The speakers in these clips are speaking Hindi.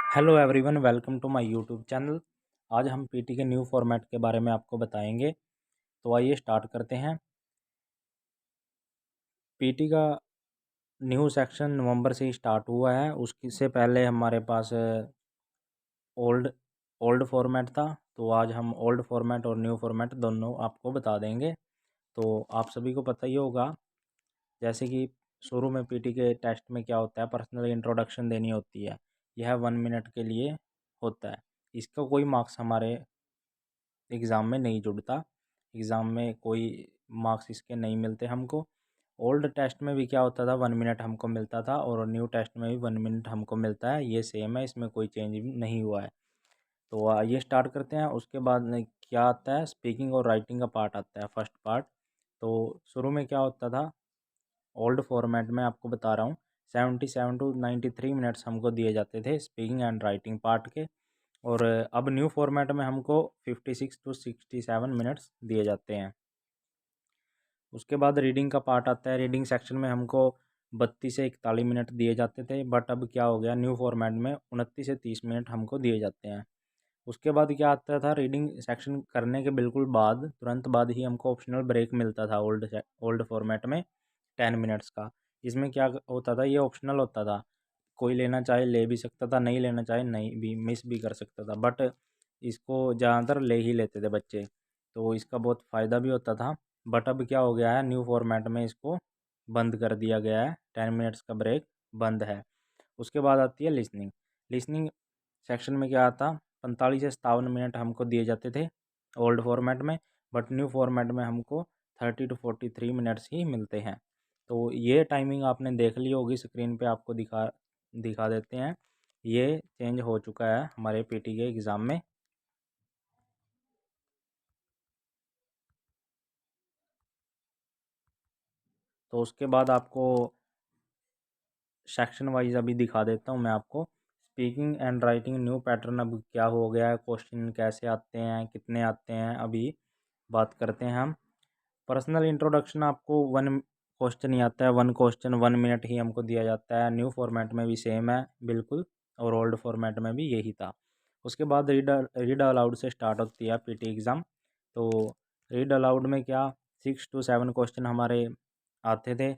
Hello everyone, welcome to my YouTube channel. आज हम पीटी के न्यू फॉर्मेट के बारे में आपको बताएंगे। तो आइए स्टार्ट करते हैं। पीटी का न्यू सेक्शन नवंबर से ही स्टार्ट हुआ है। उसकी से पहले हमारे पास ओल्ड ओल्ड फॉर्मेट था। तो आज हम ओल्ड फॉर्मेट और न्यू फॉर्मेट दोनों आपको बता देंगे। तो आप सभी को पता ही होगा, जैसे कि शुरू में पीटी के टेस्ट में क्या होता है, पर्सनल इंट्रोडक्शन देनी होती है। यह 1 मिनट के लिए होता है। इसका कोई मार्क्स हमारे एग्ज़ाम में नहीं जुड़ता। एग्ज़ाम में कोई मार्क्स इसके नहीं मिलते हमको। ओल्ड टेस्ट में भी क्या होता था, 1 मिनट हमको मिलता था और न्यू टेस्ट में भी 1 मिनट हमको मिलता है। ये सेम है, इसमें कोई चेंज नहीं हुआ है। तो आइए स्टार्ट करते हैं। उसके बाद में क्या आता है, स्पीकिंग और राइटिंग का पार्ट आता है, फर्स्ट पार्ट। तो शुरू में क्या होता था, ओल्ड फॉर्मेट में आपको बता रहा हूँ, 77 to 93 मिनट्स हमको दिए जाते थे स्पीकिंग एंड राइटिंग पार्ट के। और अब न्यू फॉर्मेट में हमको 56 to 67 मिनट्स दिए जाते हैं। उसके बाद रीडिंग का पार्ट आता है। रीडिंग सेक्शन में हमको 32 से 41 मिनट दिए जाते थे, बट अब क्या हो गया, न्यू फॉर्मेट में 29 से 30 मिनट हमको दिए जाते हैं। उसके बाद क्या आता था, रीडिंग सेक्शन करने के बिल्कुल बाद, तुरंत बाद ही हमको ऑप्शनल ब्रेक मिलता था ओल्ड फॉर्मेट में 10 मिनट्स का। इसमें क्या होता था, ये ऑप्शनल होता था। कोई लेना चाहे ले भी सकता था, नहीं लेना चाहे नहीं भी, मिस भी कर सकता था। बट इसको ज़्यादातर ले ही लेते थे बच्चे, तो इसका बहुत फ़ायदा भी होता था। बट अब क्या हो गया है, न्यू फॉर्मेट में इसको बंद कर दिया गया है। 10 मिनट्स का ब्रेक बंद है। उसके बाद आती है लिसनिंग। लिसनिंग सेक्शन में क्या आता, 45 से 57 मिनट हमको दिए जाते थे ओल्ड फॉर्मेट में। बट न्यू फॉर्मेट में हमको 30 to 43 मिनट्स ही मिलते हैं। तो ये टाइमिंग आपने देख ली होगी, स्क्रीन पे आपको दिखा दिखा देते हैं। ये चेंज हो चुका है हमारे पीटी के एग्ज़ाम में। तो उसके बाद आपको सेक्शन वाइज अभी दिखा देता हूँ मैं आपको। Speaking and writing new pattern अब क्या हो गया है, क्वेश्चन कैसे आते हैं, कितने आते हैं, अभी बात करते हैं हम। पर्सनल इंट्रोडक्शन आपको 1 क्वेश्चन ही आता है। 1 क्वेश्चन 1 मिनट ही हमको दिया जाता है। न्यू फॉर्मेट में भी सेम है बिल्कुल, और ओल्ड फॉर्मेट में भी यही था। उसके बाद रीड अलाउड से स्टार्ट होती है पीटी एग्ज़ाम। तो रीड अलाउड में क्या, 6 to 7 क्वेश्चन हमारे आते थे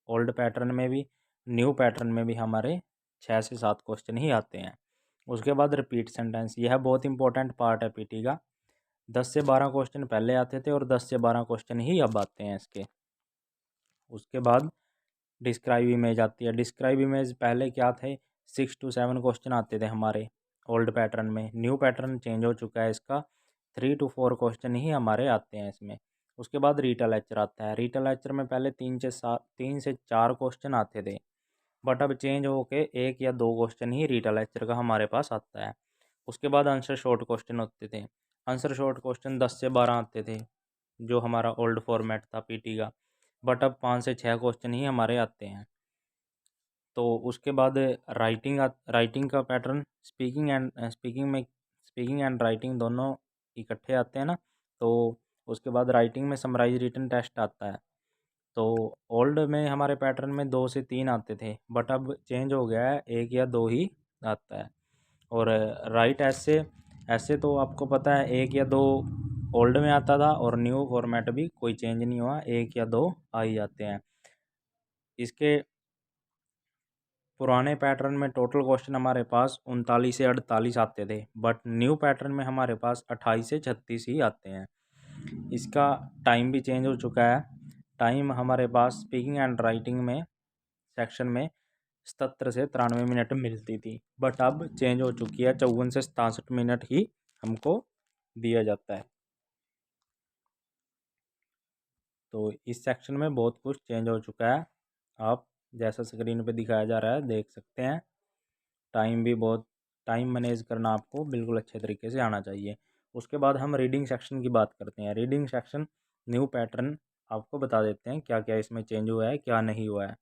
ओल्ड पैटर्न में भी। न्यू पैटर्न में भी हमारे 6 से 7 क्वेश्चन ही आते हैं। उसके बाद रिपीट सेंटेंस, यह बहुत इंपॉर्टेंट पार्ट है पीटी का। 10 से 12 क्वेश्चन पहले आते थे और 10 से 12 क्वेश्चन ही अब आते हैं इसके। उसके बाद डिस्क्राइब इमेज आती है। डिस्क्राइब इमेज पहले क्या थे, 6 to 7 क्वेश्चन आते थे हमारे ओल्ड पैटर्न में। न्यू पैटर्न चेंज हो चुका है इसका, 3 to 4 क्वेश्चन ही हमारे आते हैं इसमें। उसके बाद रीटल लेक्चर आता है। रीटल लेक्चर में पहले 3 से 4 क्वेश्चन आते थे, बट अब चेंज होके 1 या 2 क्वेश्चन ही रीटल लेक्चर का हमारे पास आता है। उसके बाद आंसर शॉर्ट क्वेश्चन होते थे। आंसर शॉर्ट क्वेश्चन 10 से 12 आते थे, जो हमारा ओल्ड फॉर्मेट था पीटी का। बट अब 5 से 6 क्वेश्चन ही हमारे आते हैं। तो उसके बाद राइटिंग का पैटर्न, स्पीकिंग एंड राइटिंग दोनों इकट्ठे आते हैं ना। तो उसके बाद राइटिंग में समराइज रिटन टेस्ट आता है। तो ओल्ड में हमारे पैटर्न में 2 से 3 आते थे, बट अब चेंज हो गया है, 1 या 2 ही आता है। और राइट ऐसे ऐसे तो आपको पता है 1 या 2 ओल्ड में आता था, और न्यू फॉर्मेट भी कोई चेंज नहीं हुआ, 1 या 2 आ ही जाते हैं। इसके पुराने पैटर्न में टोटल क्वेश्चन हमारे पास 39 से 48 आते थे, बट न्यू पैटर्न में हमारे पास 28 से 36 ही आते हैं। इसका टाइम भी चेंज हो चुका है। टाइम हमारे पास स्पीकिंग एंड राइटिंग में सेक्शन में 77 से 93 मिनट मिलती थी, बट अब चेंज हो चुकी है, 54 से 67 मिनट ही हमको दिया जाता है। तो इस सेक्शन में बहुत कुछ चेंज हो चुका है। आप जैसा स्क्रीन पे दिखाया जा रहा है देख सकते हैं। टाइम मैनेज करना आपको बिल्कुल अच्छे तरीके से आना चाहिए। उसके बाद हम रीडिंग सेक्शन की बात करते हैं। रीडिंग सेक्शन न्यू पैटर्न आपको बता देते हैं क्या क्या इसमें चेंज हुआ है, क्या नहीं हुआ है।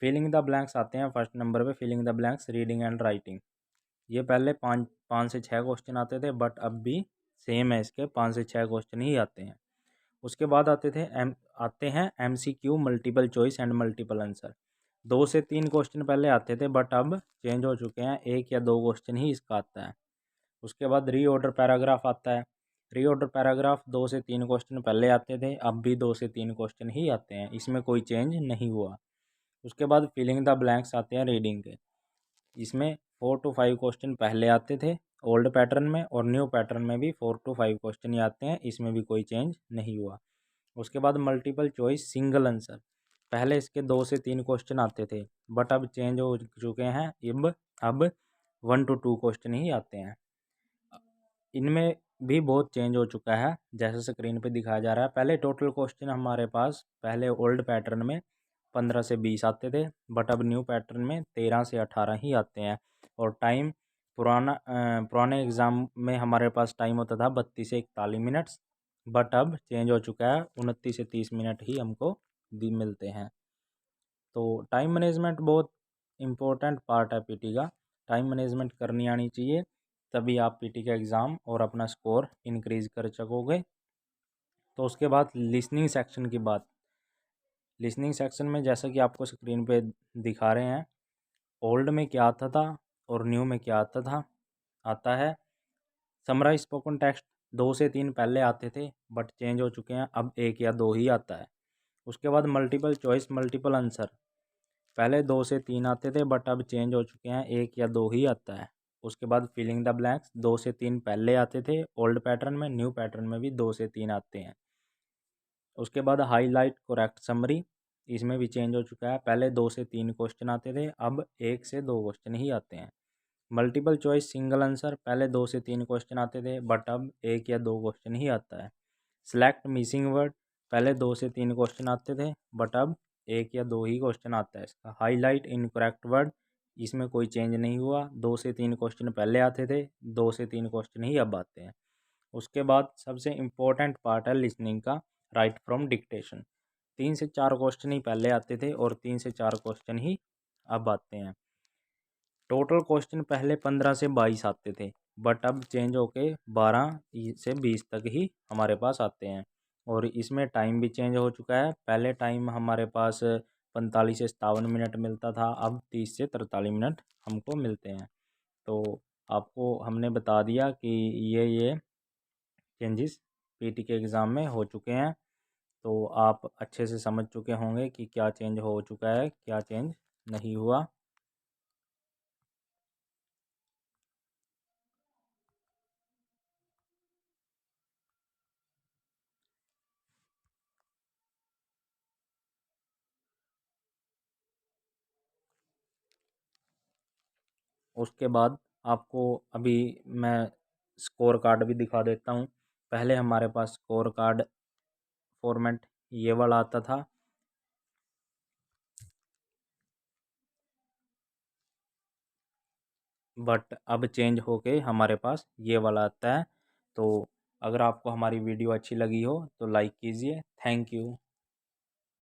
फिलिंग द ब्लैंक्स आते हैं फर्स्ट नंबर पे। Filling the blanks reading and writing, ये पहले 5 से 6 क्वेश्चन आते थे, बट अब भी सेम है, इसके 5 से 6 क्वेश्चन ही आते हैं। उसके बाद आते हैं MCQ, multiple choice and multiple answer. 2 से 3 क्वेश्चन पहले आते थे बट अब चेंज हो चुके हैं, 1 या 2 क्वेश्चन ही इसका आता है। उसके बाद रीऑर्डर पैराग्राफ आता है। रीऑर्डर पैराग्राफ 2 से 3 क्वेश्चन पहले आते थे, अब भी 2 से 3 क्वेश्चन ही आते हैं, इसमें कोई चेंज नहीं हुआ। उसके बाद फिलिंग द ब्लैंक्स आते हैं रीडिंग के। इसमें 4 to 5 क्वेश्चन पहले आते थे ओल्ड पैटर्न में, और न्यू पैटर्न में भी 4 to 5 क्वेश्चन ही आते हैं, इसमें भी कोई चेंज नहीं हुआ। उसके बाद मल्टीपल चॉइस सिंगल आंसर, पहले इसके 2 से 3 क्वेश्चन आते थे बट अब चेंज हो चुके हैं, अब 1 to 2 क्वेश्चन ही आते हैं। इनमें भी बहुत चेंज हो चुका है, जैसे स्क्रीन पे दिखाया जा रहा है। पहले टोटल क्वेश्चन हमारे पास पहले ओल्ड पैटर्न में 15 से 20 आते थे बट अब न्यू पैटर्न में 13 से 18 ही आते हैं। और टाइम पुराने एग्ज़ाम में हमारे पास टाइम होता था 32 से 41 मिनट्स, बट अब चेंज हो चुका है, 29 से 30 मिनट ही हमको मिलते हैं। तो टाइम मैनेजमेंट बहुत इम्पोर्टेंट पार्ट है पीटी का। टाइम मैनेजमेंट करनी आनी चाहिए, तभी आप पीटी का एग्ज़ाम और अपना स्कोर इंक्रीज़ कर सकोगे। तो उसके बाद लिसनिंग सेक्शन की बात। लिसनिंग सेक्शन में जैसा कि आपको स्क्रीन पे दिखा रहे हैं, ओल्ड में क्या आता था और न्यू में क्या आता है। समराइज स्पोकन टेक्स्ट 2 से 3 पहले आते थे बट चेंज हो चुके हैं, अब 1 या 2 ही आता है। उसके बाद मल्टीपल चॉइस मल्टीपल आंसर, पहले 2 से 3 आते थे बट अब चेंज हो चुके हैं, 1 या 2 ही आता है। उसके बाद फिलिंग द ब्लैंक्स 2 से 3 पहले आते थे ओल्ड पैटर्न में, न्यू पैटर्न में भी 2 से 3 आते हैं। उसके बाद हाईलाइट करेक्ट समरी, इसमें भी चेंज हो चुका है, पहले 2 से 3 क्वेश्चन आते थे, अब 1 से 2 क्वेश्चन ही आते हैं। मल्टीपल चॉइस सिंगल आंसर, पहले 2 से 3 क्वेश्चन आते थे बट अब 1 या 2 क्वेश्चन ही आता है। सेलेक्ट मिसिंग वर्ड, पहले 2 से 3 क्वेश्चन आते थे बट अब 1 या 2 ही क्वेश्चन आता है इसका। हाईलाइट इनकरेक्ट वर्ड, इसमें कोई चेंज नहीं हुआ, 2 से 3 क्वेश्चन पहले आते थे, 2 से 3 क्वेश्चन ही अब आते हैं। उसके बाद सबसे इम्पोर्टेंट पार्ट है लिसनिंग का, राइट फ्रॉम डिक्टेशन। 3 से 4 क्वेश्चन ही पहले आते थे और 3 से 4 क्वेश्चन ही अब आते हैं। टोटल क्वेश्चन पहले 15 से 22 आते थे बट अब चेंज होके 12 से 20 तक ही हमारे पास आते हैं। और इसमें टाइम भी चेंज हो चुका है, पहले टाइम हमारे पास 45 से 57 मिनट मिलता था, अब 30 से 43 मिनट हमको मिलते हैं। तो आपको हमने बता दिया कि ये चेंजेस पीटी के एग्ज़ाम में हो चुके हैं, तो आप अच्छे से समझ चुके होंगे कि क्या चेंज हो चुका है, क्या चेंज नहीं हुआ। उसके बाद आपको अभी मैं स्कोर कार्ड भी दिखा देता हूँ। पहले हमारे पास स्कोर कार्ड फॉर्मेट ये वाला आता था, बट अब चेंज होके हमारे पास ये वाला आता है। तो अगर आपको हमारी वीडियो अच्छी लगी हो तो लाइक कीजिए। Thank you.